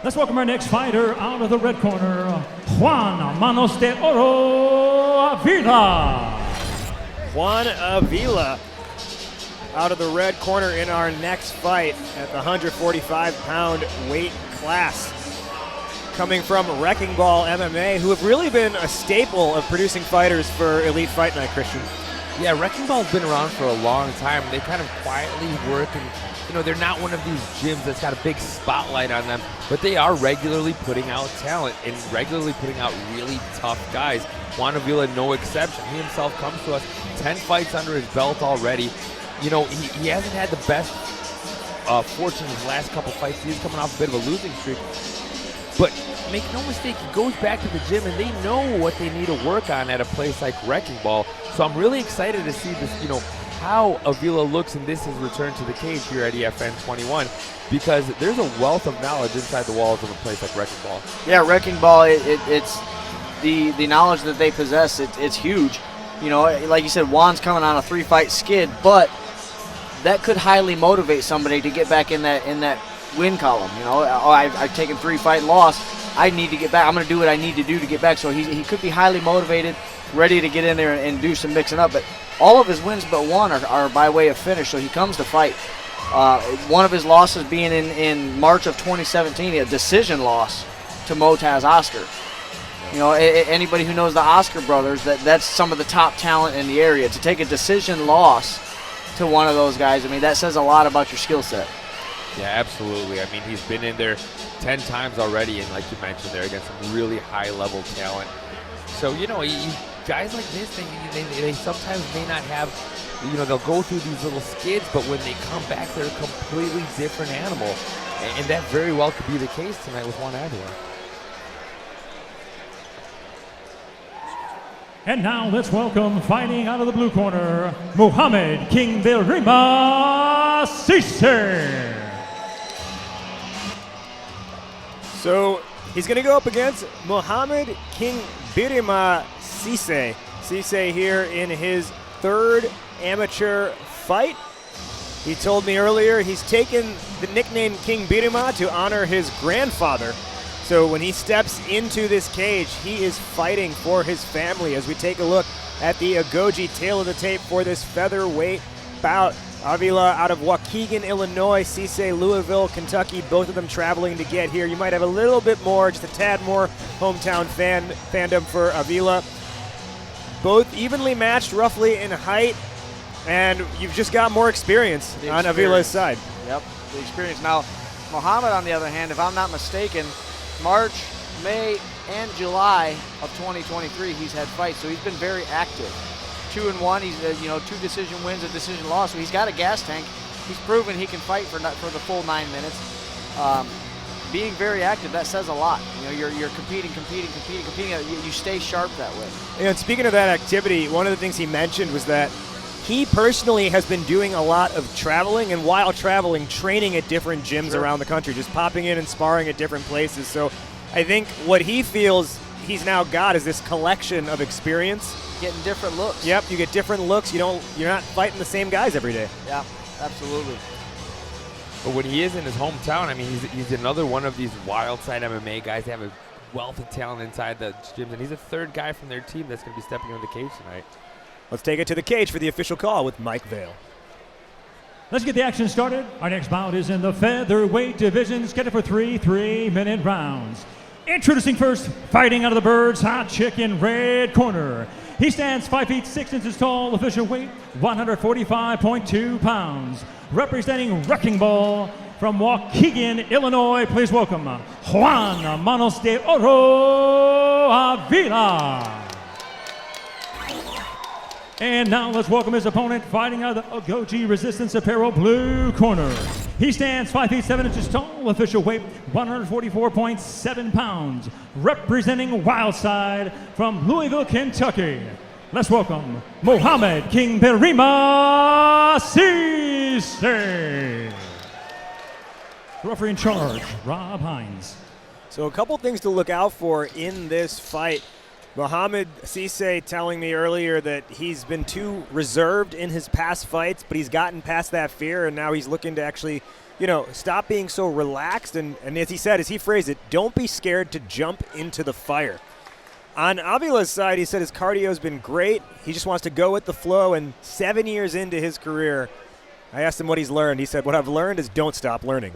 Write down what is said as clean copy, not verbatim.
Let's welcome our next fighter out of the red corner, Juan Manos de Oro Avila. Juan Avila out of the red corner in our next fight at the 145-pound weight class. Coming from Wrecking Ball MMA, who have really been a staple of producing fighters for Elite Fight Night, Christian. Yeah, Wrecking Ball's been around for a long time. They kind of quietly work, and they're not one of these gyms that's got a big spotlight on them, but they are regularly putting out talent and regularly putting out really tough guys. Juan Avila, no exception. He himself comes to us 10 fights under his belt already. He hasn't had the best fortune in his last couple fights. He's coming off a bit of a losing streak. But make no mistake, he goes back to the gym, and they know what they need to work on at a place like Wrecking Ball. So I'm really excited to see this, how Avila looks in this his return to the cage here at EFN 21, because there's a wealth of knowledge inside the walls of a place like Wrecking Ball. Yeah, Wrecking Ball, it's the knowledge that they possess. It's huge. Like you said, Juan's coming on a 3-fight skid, but that could highly motivate somebody to get back in that win column. I've taken 3-fight loss. I need to get back. I'm going to do what I need to do to get back. So he could be highly motivated, ready to get in there and do some mixing up. But all of his wins but one are by way of finish, so he comes to fight. One of his losses being in March of 2017, a decision loss to Motaz Oscar. Anybody who knows the Oscar brothers, that's some of the top talent in the area. To take a decision loss to one of those guys, that says a lot about your skill set. Yeah, absolutely. He's been in there 10 times already, and like you mentioned there, against some really high-level talent. So, guys like this, they sometimes may not have, they'll go through these little skids, but when they come back, they're a completely different animal. And that very well could be the case tonight with Juan Avila. And now let's welcome, fighting out of the blue corner, Mouhamed King Birima Cisse. So he's going to go up against Mouhamed King Birima Cisse. Cisse here in his 3rd amateur fight. He told me earlier he's taken the nickname King Birima to honor his grandfather. So when he steps into this cage, he is fighting for his family. As we take a look at the Agoji tail of the tape for this featherweight bout. Avila out of Waukegan, Illinois, Cisse, Louisville, Kentucky, both of them traveling to get here. You might have a little bit more, just a tad more hometown fandom for Avila. Both evenly matched roughly in height, and you've just got more experience on Avila's side. Yep, the experience. Now, Mouhamed, on the other hand, if I'm not mistaken, March, May, and July of 2023, he's had fights, so he's been very active. 2-1. He's 2 decision wins, a decision loss. So he's got a gas tank. He's proven he can fight for the full 9 minutes. Being very active, that says a lot. You're competing. You stay sharp that way. And speaking of that activity, one of the things he mentioned was that he personally has been doing a lot of traveling, and while traveling, training at different gyms around the country, just popping in and sparring at different places. So I think what he feels he's now got is this collection of experience. Getting different looks. Yep, you get different looks. You're not fighting the same guys every day. Yeah, absolutely. But when he is in his hometown, he's another one of these wild side MMA guys. They have a wealth of talent inside the gyms, and he's a 3rd guy from their team that's going to be stepping into the cage tonight. Let's take it to the cage for the official call with Mike Vale. Let's get the action started. Our next bout is in the featherweight division, scheduled for 3 3-minute rounds. Introducing first, fighting out of the Bird's Hot Chicken red corner. He stands 5 feet 6 inches tall, official weight 145.2 pounds. Representing Wrecking Ball from Waukegan, Illinois, please welcome Juan Manos de Oro Avila. And now let's welcome his opponent, fighting out of the Agoji Resistance Apparel blue corner. He stands 5 feet 7 inches tall, official weight 144.7 pounds. Representing Wildside from Louisville, Kentucky. Let's welcome Mouhamed King Birima Cisse. Referee in charge, Rob Hines. So a couple things to look out for in this fight. Mouhamed Cisse telling me earlier that he's been too reserved in his past fights, but he's gotten past that fear, and now he's looking to actually, stop being so relaxed. And as he said, as he phrased it, don't be scared to jump into the fire. On Avila's side, he said his cardio has been great. He just wants to go with the flow. And 7 years into his career, I asked him what he's learned. He said, what I've learned is don't stop learning.